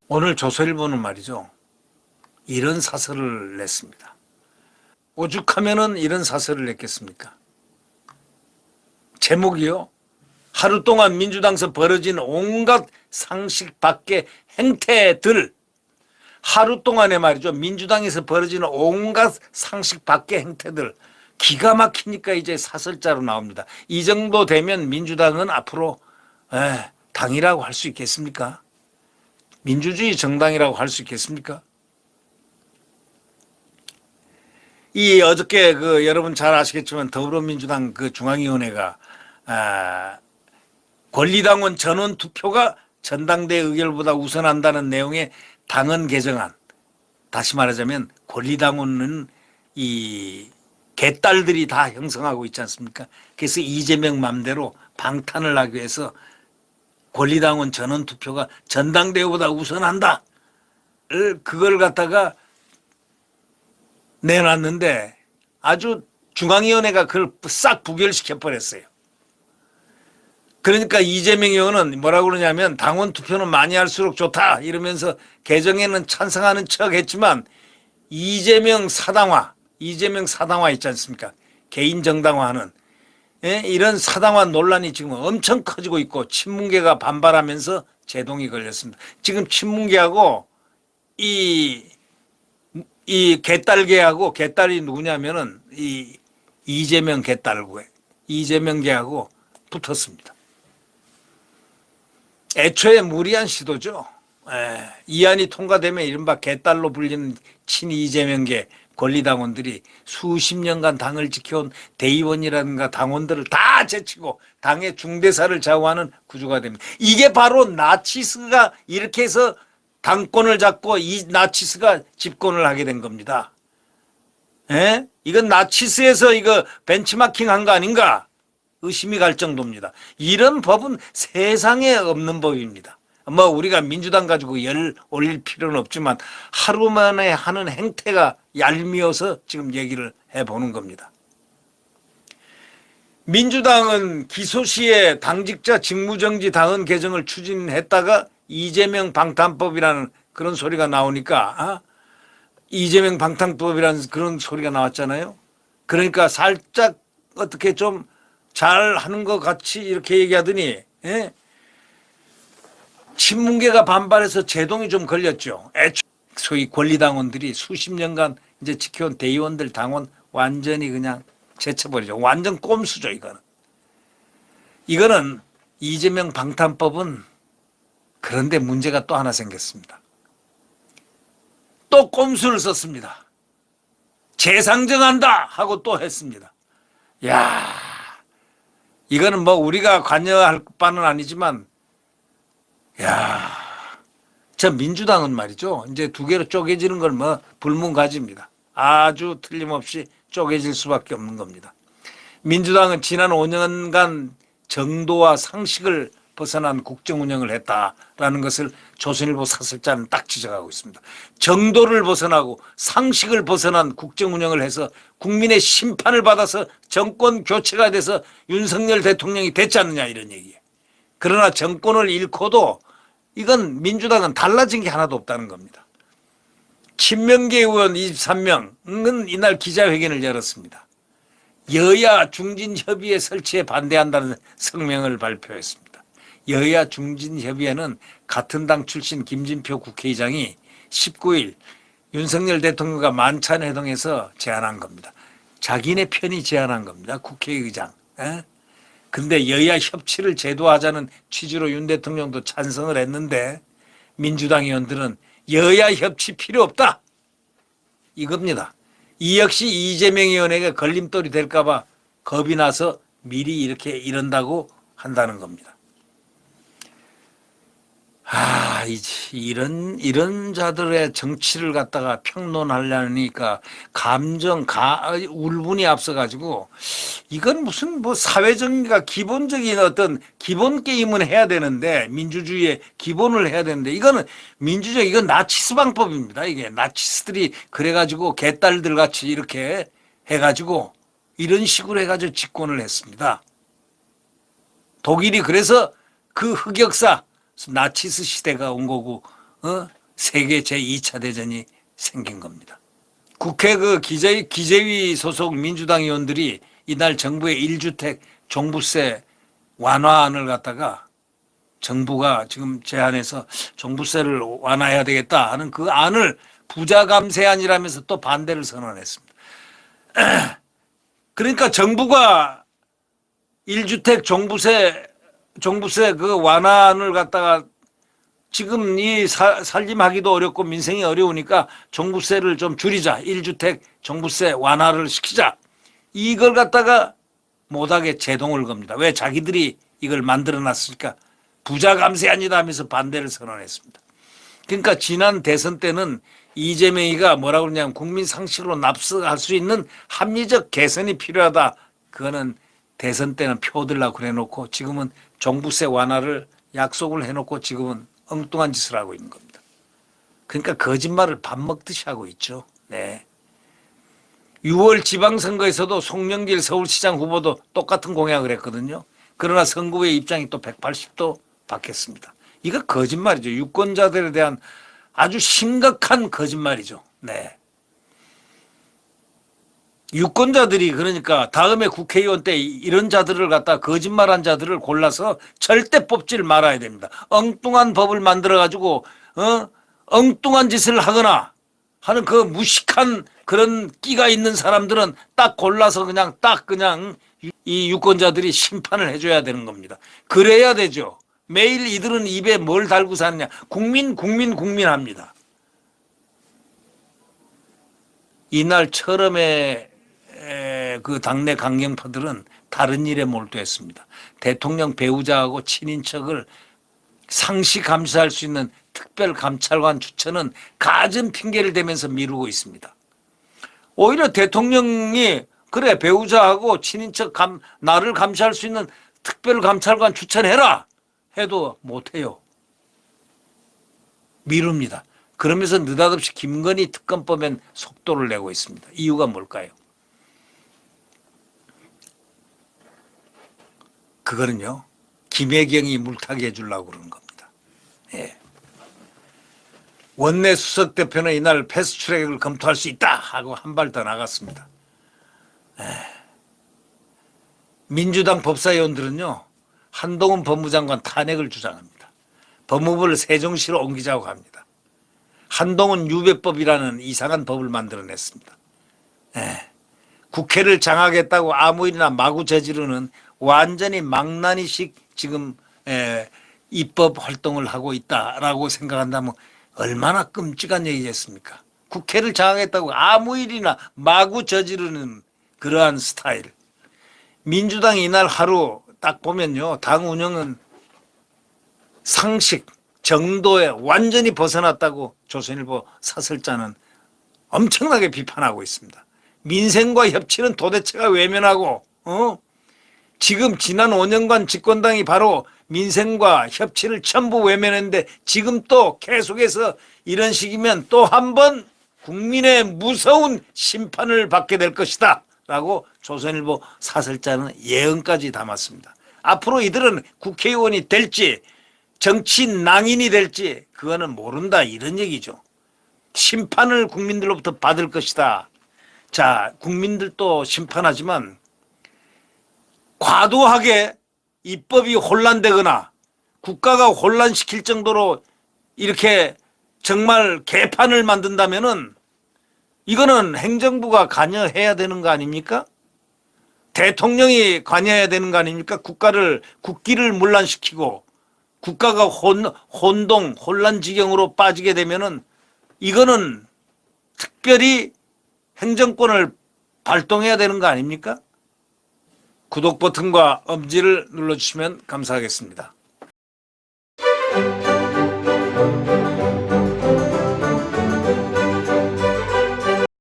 오늘 조선일보는 말이죠, 이런 사설을 냈습니다. 오죽하면은 이런 사설을 냈겠습니까? 제목이요, 하루 동안 민주당에서 벌어진 온갖 상식 밖의 행태들. 하루 동안에 말이죠, 민주당에서 벌어지는 온갖 상식 밖의 행태들. 기가 막히니까 이제 사설자로 나옵니다. 이 정도 되면 민주당은 앞으로 당이라고 할 수 있겠습니까? 민주주의 정당이라고 할 수 있겠습니까? 이 어저께 여러분 잘 아시겠지만 더불어민주당 중앙위원회가 권리당원 전원 투표가 전당대 의결보다 우선한다는 내용의 당헌 개정안, 다시 말하자면 권리당원은 이 개딸들이 다 형성하고 있지 않습니까? 그래서 이재명 맘대로 방탄을 하기 위해서 권리당원 전원 투표가 전당대회보다 우선한다. 그걸 갖다가 내놨는데 아주 중앙위원회가 그걸 싹 부결시켜 버렸어요. 그러니까 이재명 의원은 뭐라고 그러냐면 당원 투표는 많이 할수록 좋다 이러면서 개정에는 찬성하는 척 했지만 이재명 사당화 있지 않습니까? 개인 정당화하는 이런 사당화 논란이 지금 엄청 커지고 있고 친문계가 반발하면서 제동이 걸렸습니다. 지금 친문계하고 이 개딸계하고, 개딸이 누구냐면은 이재명 이재명계하고 붙었습니다. 애초에 무리한 시도죠. 이안이 통과되면 이른바 개딸로 불리는 친이재명계 권리당원들이 수십 년간 당을 지켜온 대의원이라든가 당원들을 다 제치고 당의 중대사를 좌우하는 구조가 됩니다. 이게 바로 나치스가 이렇게 해서 당권을 잡고 이 나치스가 집권을 하게 된 겁니다. 이건 나치스에서 이거 벤치마킹 한 거 아닌가 의심이 갈 정도입니다. 이런 법은 세상에 없는 법입니다. 뭐 우리가 민주당 가지고 열 올릴 필요는 없지만 하루 만에 하는 행태가 얄미워서 지금 얘기를 해보는 겁니다. 민주당은 기소 시에 당직자 직무정지 당헌 개정을 추진했다가 이재명 방탄법이라는 그런 소리가 나오니까 이재명 방탄법이라는 그런 소리가 나왔잖아요. 그러니까 살짝 어떻게 좀 잘하는 것 같이 이렇게 얘기하더니 친문계가 반발해서 제동이 좀 걸렸죠. 소위 권리당원들이 수십 년간 이제 지켜온 대의원들 당원 완전히 그냥 제쳐버리죠. 완전 꼼수죠. 이거는 이재명 방탄법은 그런데 문제가 또 하나 생겼습니다. 또 꼼수를 썼습니다. 재상정한다 하고 또 했습니다. 야, 이거는 뭐 우리가 관여할 바는 아니지만, 야, 저 민주당은 말이죠. 이제 두 개로 쪼개지는 걸 뭐 불문가지입니다. 아주 틀림없이 쪼개질 수밖에 없는 겁니다. 민주당은 지난 5년간 정도와 상식을 벗어난 국정 운영을 했다라는 것을 조선일보 사설자는 딱 지적하고 있습니다. 정도를 벗어나고 상식을 벗어난 국정 운영을 해서 국민의 심판을 받아서 정권 교체가 돼서 윤석열 대통령이 됐지 않느냐 이런 얘기예요. 그러나 정권을 잃고도 이건 민주당은 달라진 게 하나도 없다는 겁니다. 친명계 의원 23명은 이날 기자회견을 열었습니다. 여야 중진협의회 설치에 반대한다는 성명을 발표했습니다. 여야 중진협의회는 같은 당 출신 김진표 국회의장이 19일 윤석열 대통령과 만찬회동에서 제안한 겁니다. 자기네 편이 제안한 겁니다. 국회의장. 근데 여야 협치를 제도하자는 취지로 윤 대통령도 찬성을 했는데 민주당 의원들은 여야 협치 필요 없다 이겁니다. 이 역시 이재명 의원에게 걸림돌이 될까 봐 겁이 나서 미리 이렇게 이런다고 한다는 겁니다. 이런 자들의 정치를 갖다가 평론하려니까 울분이 앞서가지고 이건 무슨 뭐 사회적인가 기본적인 어떤 기본 게임은 해야 되는데 민주주의의 기본을 해야 되는데 이거는 민주주의 이건 나치스 방법입니다. 이게 나치스들이 그래가지고 개딸들 같이 이렇게 해가지고 이런 식으로 해가지고 집권을 했습니다. 독일이 그래서 그 흑역사 나치스 시대가 온 거고 세계 제2차 대전이 생긴 겁니다. 국회 그 기재위 소속 민주당 의원들이 이날 정부의 1주택 종부세 완화안을 갖다가 정부가 지금 제안해서 종부세를 완화해야 되겠다 하는 그 안을 부자 감세안이라면서 또 반대를 선언했습니다. 그러니까 정부가 1주택 종부세 그 완화안을 갖다가 지금 이 살림하기도 어렵고 민생이 어려우니까 종부세를 좀 줄이자. 1주택 종부세 완화를 시키자. 이걸 갖다가 못하게 제동을 겁니다. 왜? 자기들이 이걸 만들어 놨으니까 부자 감세안이다 하면서 반대를 선언했습니다. 그러니까 지난 대선 때는 이재명이가 뭐라고 그러냐면 국민 상식으로 납득할 수 있는 합리적 개선이 필요하다. 그거는 대선 때는 표 들라고 그래놓고 지금은 종부세 완화를 약속을 해놓고 지금은 엉뚱한 짓을 하고 있는 겁니다. 그러니까 거짓말을 밥 먹듯이 하고 있죠. 네. 6월 지방선거에서도 송영길 서울시장 후보도 똑같은 공약을 했거든요. 그러나 선거의 입장이 또 180도 바뀌었습니다. 이거 거짓말이죠. 유권자들에 대한 아주 심각한 거짓말이죠. 네. 유권자들이 그러니까 다음에 국회의원 때 이런 자들을 갖다 거짓말한 자들을 골라서 절대 뽑지를 말아야 됩니다. 엉뚱한 법을 만들어 가지고 엉뚱한 짓을 하거나 하는 그 무식한 그런 끼가 있는 사람들은 딱 골라서 그냥 이 유권자들이 심판을 해줘야 되는 겁니다. 그래야 되죠. 매일 이들은 입에 뭘 달고 사느냐. 국민 합니다. 이날 처음에 그 당내 강경파들은 다른 일에 몰두했습니다. 대통령 배우자하고 친인척을 상시 감시할 수 있는 특별감찰관 추천은 갖은 핑계를 대면서 미루고 있습니다. 오히려 대통령이 그래 배우자하고 친인척 나를 감시할 수 있는 특별감찰관 추천해라 해도 못해요. 미룹니다. 그러면서 느닷없이 김건희 특검법엔 속도를 내고 있습니다. 이유가 뭘까요? 그거는요. 김혜경이 물타기 해주려고 그러는 겁니다. 예. 원내 수석 대표는 이날 패스트트랙을 검토할 수 있다 하고 한 발 더 나갔습니다. 민주당 법사위원들은요. 한동훈 법무장관 탄핵을 주장합니다. 법무부를 세종시로 옮기자고 합니다. 한동훈 유배법이라는 이상한 법을 만들어냈습니다. 국회를 장악했다고 아무 일이나 마구 저지르는 완전히 망나니식 지금 입법 활동을 하고 있다라고 생각한다면 얼마나 끔찍한 얘기겠습니까? 국회를 장악했다고 아무 일이나 마구 저지르는 그러한 스타일. 민주당이 이날 하루 딱 보면요. 당 운영은 상식, 정도에 완전히 벗어났다고 조선일보 사설자는 엄청나게 비판하고 있습니다. 민생과 협치는 도대체가 외면하고 지금 지난 5년간 집권당이 바로 민생과 협치를 전부 외면했는데 지금 또 계속해서 이런 식이면 또 한 번 국민의 무서운 심판을 받게 될 것이다 라고 조선일보 사설자는 예언까지 담았습니다. 앞으로 이들은 국회의원이 될지 정치 낭인이 될지 그거는 모른다 이런 얘기죠. 심판을 국민들로부터 받을 것이다. 자, 국민들도 심판하지만 과도하게 입법이 혼란되거나 국가가 혼란시킬 정도로 이렇게 정말 개판을 만든다면은 이거는 행정부가 관여해야 되는 거 아닙니까? 대통령이 관여해야 되는 거 아닙니까? 국기를 문란시키고 국가가 혼란 지경으로 빠지게 되면은 이거는 특별히 행정권을 발동해야 되는 거 아닙니까? 구독 버튼과 엄지를 눌러주시면 감사하겠습니다.